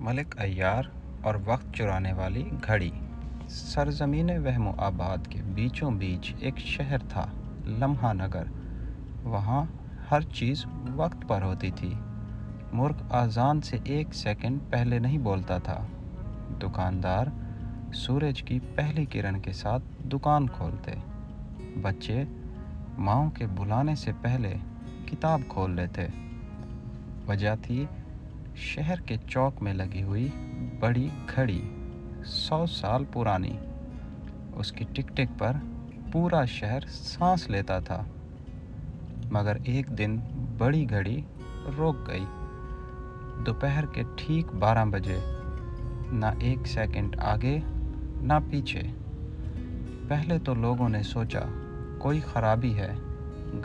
ملک عیار اور وقت چرانے والی گھڑی۔ سرزمین وہم و آباد کے بیچوں بیچ ایک شہر تھا، لمحہ نگر۔ وہاں ہر چیز وقت پر ہوتی تھی۔ مرغ اذان سے 1 سیکنڈ پہلے نہیں بولتا تھا۔ دکاندار سورج کی پہلی کرن کے ساتھ دکان کھولتے۔ بچے ماؤں کے بلانے سے پہلے کتاب کھول لیتے۔ وجہ تھی شہر کے چوک میں لگی ہوئی بڑی گھڑی، 100 سال پرانی۔ اس کی ٹک ٹک پر پورا شہر سانس لیتا تھا۔ مگر ایک دن بڑی گھڑی رک گئی۔ دوپہر کے ٹھیک 12 بجے، نہ 1 سیکنڈ آگے نہ پیچھے۔ پہلے تو لوگوں نے سوچا کوئی خرابی ہے۔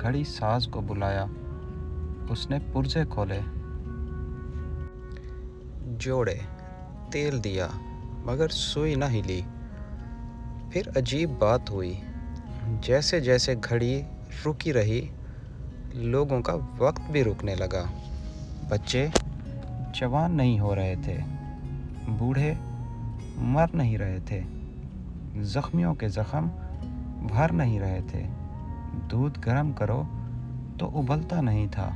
گھڑی ساز کو بلایا، اس نے پرزے کھولے، جوڑے، تیل دیا، مگر سوئی نہ ہلی۔ پھر عجیب بات ہوئی، جیسے جیسے گھڑی رکی رہی، لوگوں کا وقت بھی رکنے لگا۔ بچے جوان نہیں ہو رہے تھے، بوڑھے مر نہیں رہے تھے، زخمیوں کے زخم بھر نہیں رہے تھے۔ دودھ گرم کرو تو ابلتا نہیں تھا،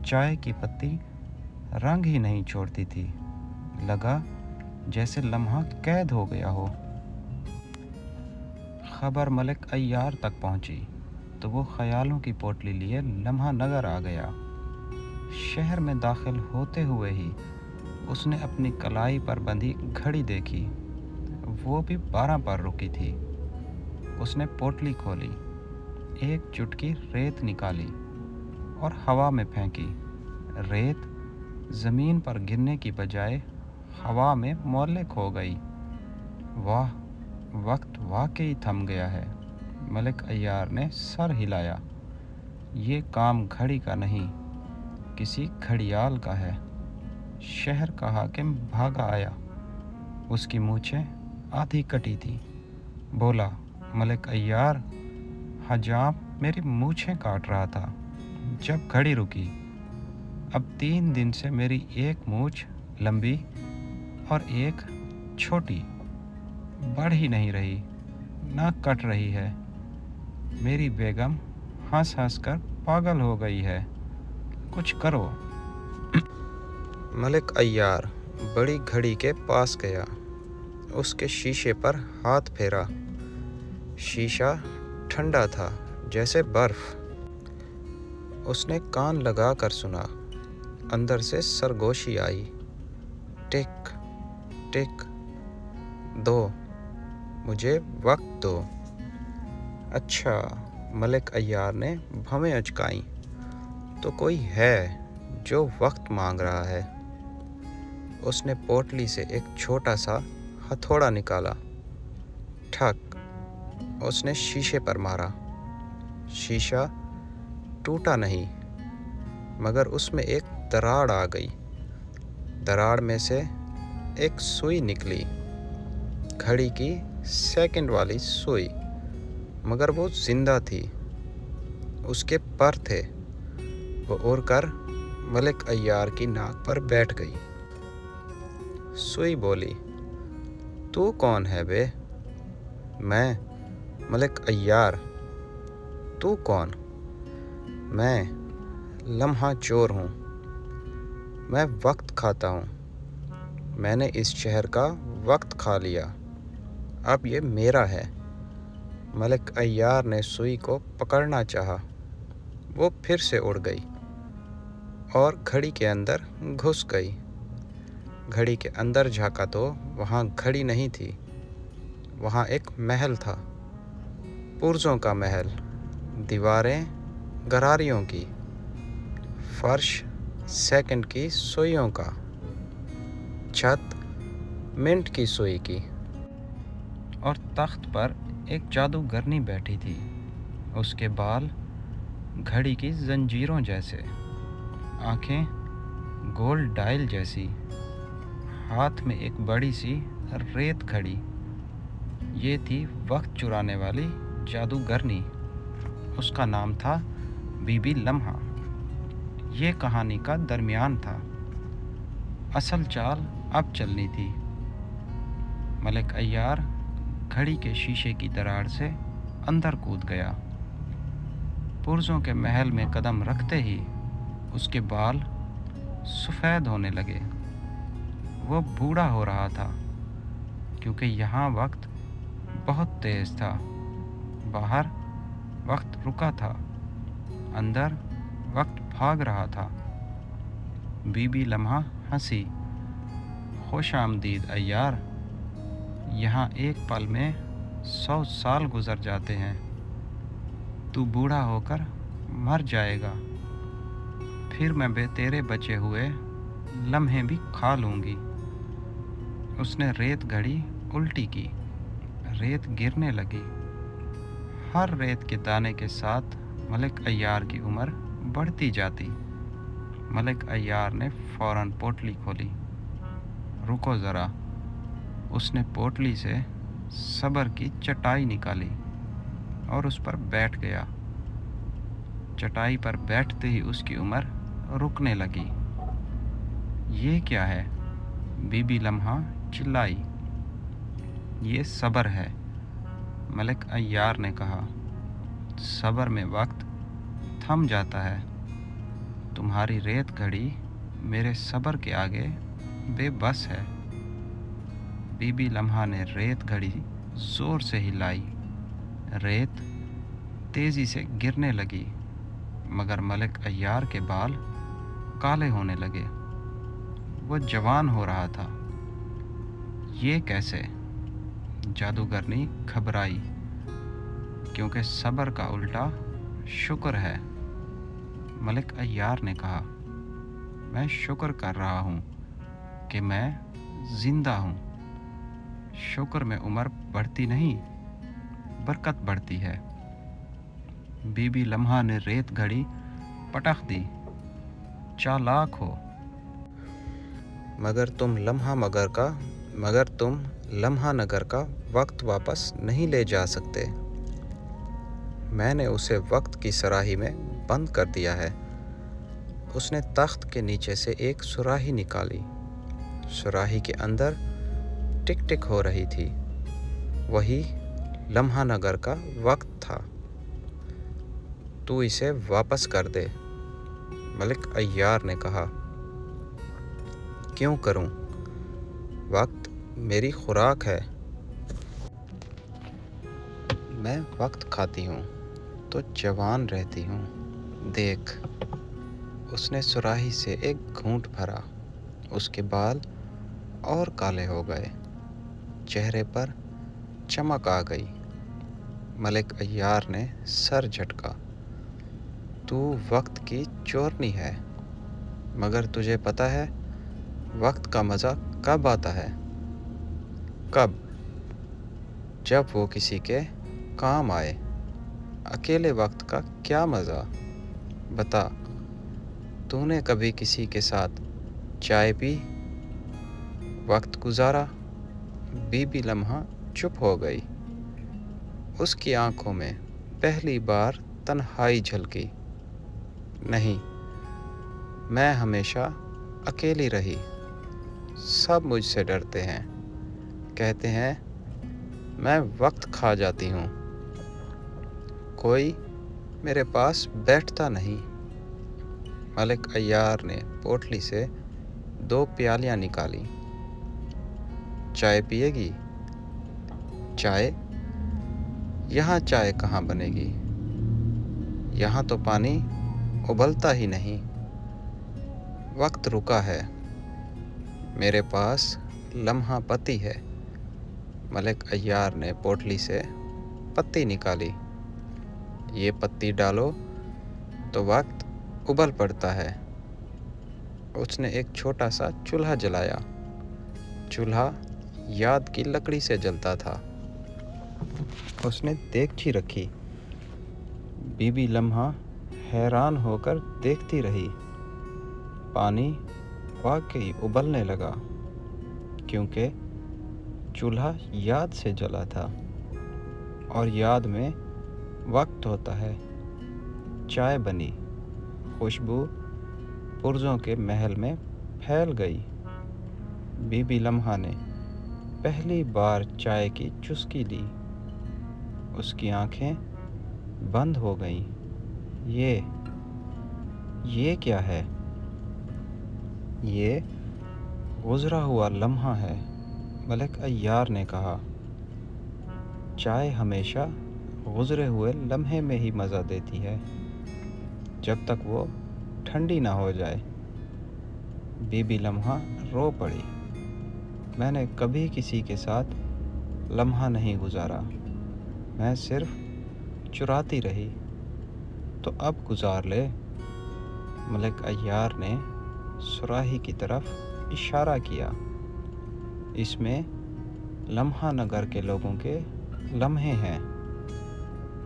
چائے کی پتی رنگ ہی نہیں چھوڑتی تھی۔ لگا جیسے لمحہ قید ہو گیا ہو۔ خبر ملک عیار تک پہنچی تو وہ خیالوں کی پوٹلی لیے لمحہ نگر آ گیا۔ شہر میں داخل ہوتے ہوئے ہی اس نے اپنی کلائی پر بندھی گھڑی دیکھی، وہ بھی 12 پر رکی تھی۔ اس نے پوٹلی کھولی، ایک چٹکی ریت نکالی اور ہوا میں پھینکی۔ ریت زمین پر گرنے کی بجائے ہوا میں معلق ہو گئی۔ واہ، وقت واقعی تھم گیا ہے۔ ملک عیار نے سر ہلایا۔ یہ کام گھڑی کا نہیں، کسی گھڑیال کا ہے۔ شہر کا حاکم بھاگا آیا، اس کی مونچھیں آدھی کٹی تھی۔ بولا، ملک عیار، حجام میری مونچھیں کاٹ رہا تھا جب گھڑی رکی۔ اب 3 دن سے میری ایک مونچھ لمبی اور ایک چھوٹی بڑھ ہی نہیں رہی، نہ کٹ رہی ہے۔ میری بیگم ہنس ہنس کر پاگل ہو گئی ہے، کچھ کرو۔ ملک عیار بڑی گھڑی کے پاس گیا، اس کے شیشے پر ہاتھ پھیرا۔ شیشہ ٹھنڈا تھا جیسے برف۔ اس نے کان لگا کر سنا۔ اندر سے سرگوشی آئی، ٹک ٹک، دو، مجھے وقت دو۔ اچھا، ملک عیار نے بھویں اچکائیں، تو کوئی ہے جو وقت مانگ رہا ہے۔ اس نے پوٹلی سے ایک چھوٹا سا ہتھوڑا نکالا، ٹھک، اس نے شیشے پر مارا۔ شیشہ ٹوٹا نہیں، مگر اس میں ایک دراڑ آ گئی۔ دراڑ میں سے ایک سوئی نکلی، گھڑی کی سیکنڈ والی سوئی، مگر وہ زندہ تھی۔ اس کے پر تھے، وہ اڑ کر ملک عیار کی ناک پر بیٹھ گئی۔ سوئی بولی، تو کون ہے بے؟ میں ملک عیار۔ تو کون؟ میں لمحہ چور ہوں، میں وقت کھاتا ہوں۔ میں نے اس شہر کا وقت کھا لیا، اب یہ میرا ہے۔ ملک عیار نے سوئی کو پکڑنا چاہا، وہ پھر سے اڑ گئی اور گھڑی کے اندر گھس گئی۔ گھڑی کے اندر جھانکا تو وہاں گھڑی نہیں تھی، وہاں ایک محل تھا، پرزوں کا محل، دیواریں گراریوں کی، فرش سیکنڈ کی سوئیوں کا، چھت منٹ کی سوئی کی، اور تخت پر ایک جادوگرنی بیٹھی تھی۔ اس کے بال گھڑی کی زنجیروں جیسے، آنکھیں گول ڈائل جیسی، ہاتھ میں ایک بڑی سی ریت گھڑی۔ یہ تھی وقت چرانے والی جادوگرنی۔ اس کا نام تھا بی بی لمحہ۔ یہ کہانی کا درمیان تھا۔ اصل چال اب چلنی تھی۔ ملک عیار گھڑی کے شیشے کی دراڑ سے اندر کود گیا۔ پرزوں کے محل میں قدم رکھتے ہی اس کے بال سفید ہونے لگے۔ وہ بوڑھا ہو رہا تھا کیونکہ یہاں وقت بہت تیز تھا۔ باہر وقت رکا تھا، اندر وقت بھاگ رہا تھا۔ بی بی لمحہ ہنسی۔ خوش آمدید عیار، یہاں ایک پل میں 100 سال گزر جاتے ہیں۔ تو بوڑھا ہو کر مر جائے گا، پھر میں تیرے بچے ہوئے لمحے بھی کھا لوں گی۔ اس نے ریت گھڑی الٹی کی، ریت گرنے لگی۔ ہر ریت کے دانے کے ساتھ ملک عیار کی عمر بڑھتی جاتی۔ ملک عیار نے فوراً پوٹلی کھولی۔ رکو ذرا، اس نے پوٹلی سے صبر کی چٹائی نکالی اور اس پر بیٹھ گیا۔ چٹائی پر بیٹھتے ہی اس کی عمر رکنے لگی۔ یہ کیا ہے؟ بی بی لمحہ چلائی۔ یہ صبر ہے، ملک عیار نے کہا۔ صبر میں وقت تھم جاتا ہے۔ تمہاری ریت گھڑی میرے صبر کے آگے بے بس ہے۔ بی بی لمحہ نے ریت گھڑی زور سے ہلائی۔ ریت تیزی سے گرنے لگی، مگر ملک عیار کے بال کالے ہونے لگے۔ وہ جوان ہو رہا تھا۔ یہ کیسے؟ جادوگرنی گھبرائی، کیونکہ صبر کا الٹا شکر ہے۔ ملک عیار نے کہا، میں شکر کر رہا ہوں کہ میں زندہ ہوں۔ شکر میں عمر بڑھتی نہیں، برکت بڑھتی ہے۔ بی بی لمحہ نے ریت گھڑی پٹخ دی۔ چالاک ہو، مگر تم لمحہ نگر کا وقت واپس نہیں لے جا سکتے۔ میں نے اسے وقت کی صراحی میں بند کر دیا ہے۔ اس نے تخت کے نیچے سے ایک صراحی نکالی۔ صراحی کے اندر ٹک ٹک ہو رہی تھی۔ وہی لمحہ نگر کا وقت تھا۔ تو اسے واپس کر دے، ملک عیار نے کہا۔ کیوں کروں؟ وقت میری خوراک ہے۔ میں وقت کھاتی ہوں تو جوان رہتی ہوں۔ دیکھ، اس نے صراحی سے ایک گھونٹ بھرا۔ اس کے بال اور کالے ہو گئے، چہرے پر چمک آ گئی۔ ملک عیار نے سر جھٹکا۔ تو وقت کی چورنی ہے، مگر تجھے پتہ ہے وقت کا مزہ کب آتا ہے؟ کب؟ جب وہ کسی کے کام آئے۔ اکیلے وقت کا کیا مزہ؟ بتا، تو نے کبھی کسی کے ساتھ چائے پی، وقت گزارا؟ بی بی لمحہ چپ ہو گئی۔ اس کی آنکھوں میں پہلی بار تنہائی جھلکی۔ نہیں، میں ہمیشہ اکیلی رہی۔ سب مجھ سے ڈرتے ہیں، کہتے ہیں میں وقت کھا جاتی ہوں۔ کوئی میرے پاس بیٹھتا نہیں۔ ملک عیار نے پوٹلی سے 2 پیالیاں نکالی۔ چائے پیے گی؟ چائے؟ یہاں چائے کہاں بنے گی؟ یہاں تو پانی ابلتا ہی نہیں۔ وقت رکا ہے۔ میرے پاس لمحہ پتی ہے۔ ملک عیار نے پوٹلی سے پتی نکالی۔ یہ پتی ڈالو تو وقت ابل پڑتا ہے۔ اس نے ایک چھوٹا سا چولہا جلایا۔ چولہا یاد کی لکڑی سے جلتا تھا۔ اس نے دیگچی رکھی۔ بی بی لمحہ حیران ہو کر دیکھتی رہی۔ پانی واقعی ابلنے لگا، کیونکہ چولہا یاد سے جلا تھا، اور یاد میں وقت ہوتا ہے۔ چائے بنی۔ خوشبو پرزوں کے محل میں پھیل گئی۔ بی بی لمحہ نے پہلی بار چائے کی چسکی لی۔ اس کی آنکھیں بند ہو گئیں۔ یہ کیا ہے؟ یہ گزرا ہوا لمحہ ہے، ملک عیار نے کہا۔ چائے ہمیشہ گزرے ہوئے لمحے میں ہی مزہ دیتی ہے، جب تک وہ ٹھنڈی نہ ہو جائے۔ بی بی لمحہ رو پڑی۔ میں نے کبھی کسی کے ساتھ لمحہ نہیں گزارا، میں صرف چراتی رہی۔ تو اب گزار لے۔ ملک عیار نے صراحی کی طرف اشارہ کیا۔ اس میں لمحہ نگر کے لوگوں کے لمحے ہیں،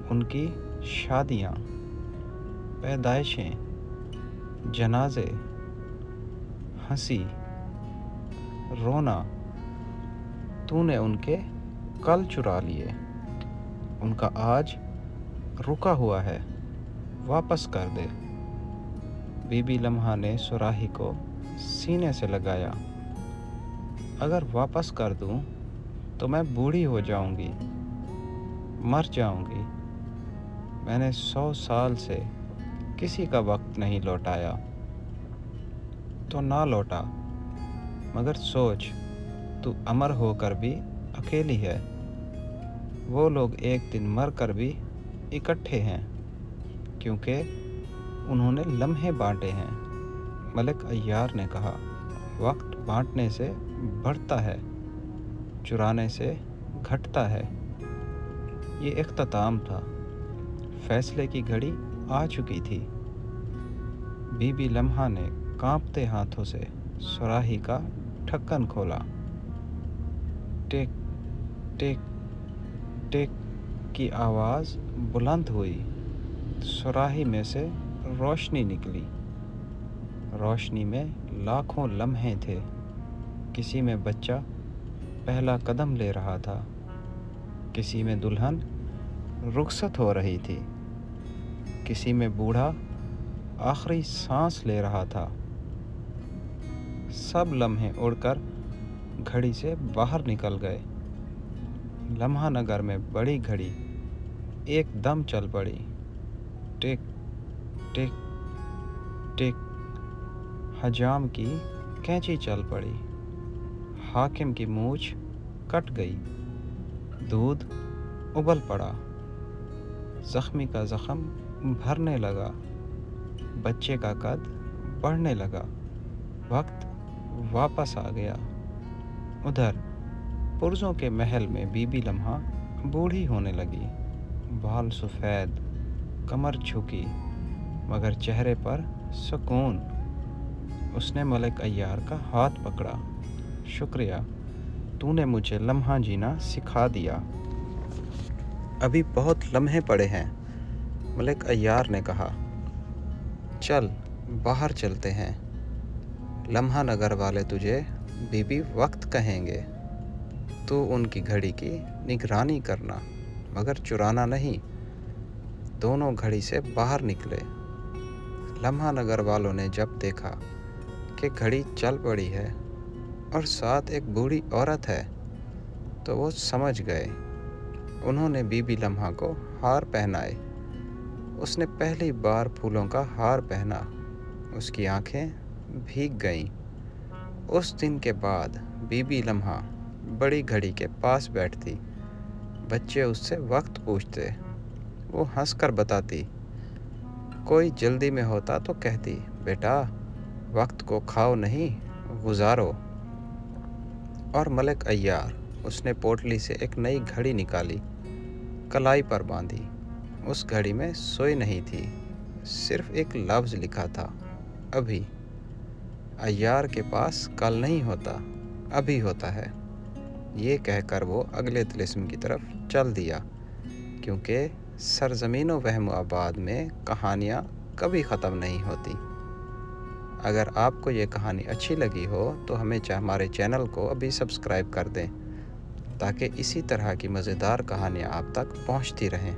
ان کی شادیاں، پیدائشیں، جنازے، ہنسی، رونا۔ تو نے ان کے کل چرا لیے، ان کا آج رکا ہوا ہے، واپس کر دے۔ بی بی لمحہ نے صراحی کو سینے سے لگایا۔ اگر واپس کر دوں تو میں بوڑھی ہو جاؤں گی، مر جاؤں گی۔ میں نے 100 سال سے کسی کا وقت نہیں لوٹایا، تو نہ لوٹا، مگر سوچ، تو امر ہو کر بھی اکیلی ہے۔ وہ لوگ ایک دن مر کر بھی اکٹھے ہیں، کیونکہ انہوں نے لمحے بانٹے ہیں۔ ملک عیار نے کہا، وقت بانٹنے سے بڑھتا ہے، چرانے سے گھٹتا ہے۔ یہ اختتام تھا، فیصلے کی گھڑی آ چکی تھی۔ بی بی لمحہ نے کانپتے ہاتھوں سے صراحی کا ڈھکن کھولا۔ ٹک ٹک ٹک کی آواز بلند ہوئی۔ صراحی میں سے روشنی نکلی۔ روشنی میں لاکھوں لمحے تھے۔ کسی میں بچہ پہلا قدم لے رہا تھا، کسی میں دلہن رخصت ہو رہی تھی، کسی میں بوڑھا آخری سانس لے رہا تھا۔ سب لمحے اڑ کر گھڑی سے باہر نکل گئے۔ لمحہ نگر میں بڑی گھڑی ایک دم چل پڑی۔ ٹک ٹک ٹک، حجام کی کینچی چل پڑی۔ حاکم کی مونچھ کٹ گئی۔ دودھ ابل پڑا۔ زخمی کا زخم بھرنے لگا۔ بچے کا قد بڑھنے لگا۔ وقت واپس آ گیا۔ ادھر پرزوں کے محل میں بی بی لمحہ بوڑھی ہونے لگی۔ بال سفید، کمر جھکی، مگر چہرے پر سکون۔ اس نے ملک عیار کا ہاتھ پکڑا۔ شکریہ، تو نے مجھے لمحہ جینا سکھا دیا۔ ابھی بہت لمحے پڑے ہیں، ملک عیار نے کہا۔ چل باہر چلتے ہیں، لمحہ نگر والے تجھے بی بی وقت کہیں گے۔ تو ان کی گھڑی کی نگرانی کرنا، مگر چرانا نہیں۔ دونوں گھڑی سے باہر نکلے۔ لمحہ نگر والوں نے جب دیکھا کہ گھڑی چل پڑی ہے اور ساتھ ایک بوڑھی عورت ہے، تو وہ سمجھ گئے۔ انہوں نے بی بی لمحہ کو ہار پہنائے۔ اس نے پہلی بار پھولوں کا ہار پہنا۔ اس کی آنکھیں بھیگ گئیں۔ اس دن کے بعد بی بی لمحہ بڑی گھڑی کے پاس بیٹھتی۔ بچے اس سے وقت پوچھتے، وہ ہنس کر بتاتی۔ کوئی جلدی میں ہوتا تو کہتی، بیٹا وقت کو کھاؤ نہیں، گزارو۔ اور ملک عیار، اس نے پوٹلی سے ایک نئی گھڑی نکالی، کلائی پر باندھی۔ اس گھڑی میں سوئی نہیں تھی، صرف ایک لفظ لکھا تھا، ابھی۔ عیار کے پاس کل نہیں ہوتا، ابھی ہوتا ہے۔ یہ کہہ کر وہ اگلے طلسم کی طرف چل دیا، کیونکہ سرزمین و وہم و آباد میں کہانیاں کبھی ختم نہیں ہوتی۔ اگر آپ کو یہ کہانی اچھی لگی ہو تو ہمارے چینل کو ابھی سبسکرائب کر دیں، تاکہ اسی طرح کی مزیدار کہانیاں آپ تک پہنچتی رہیں۔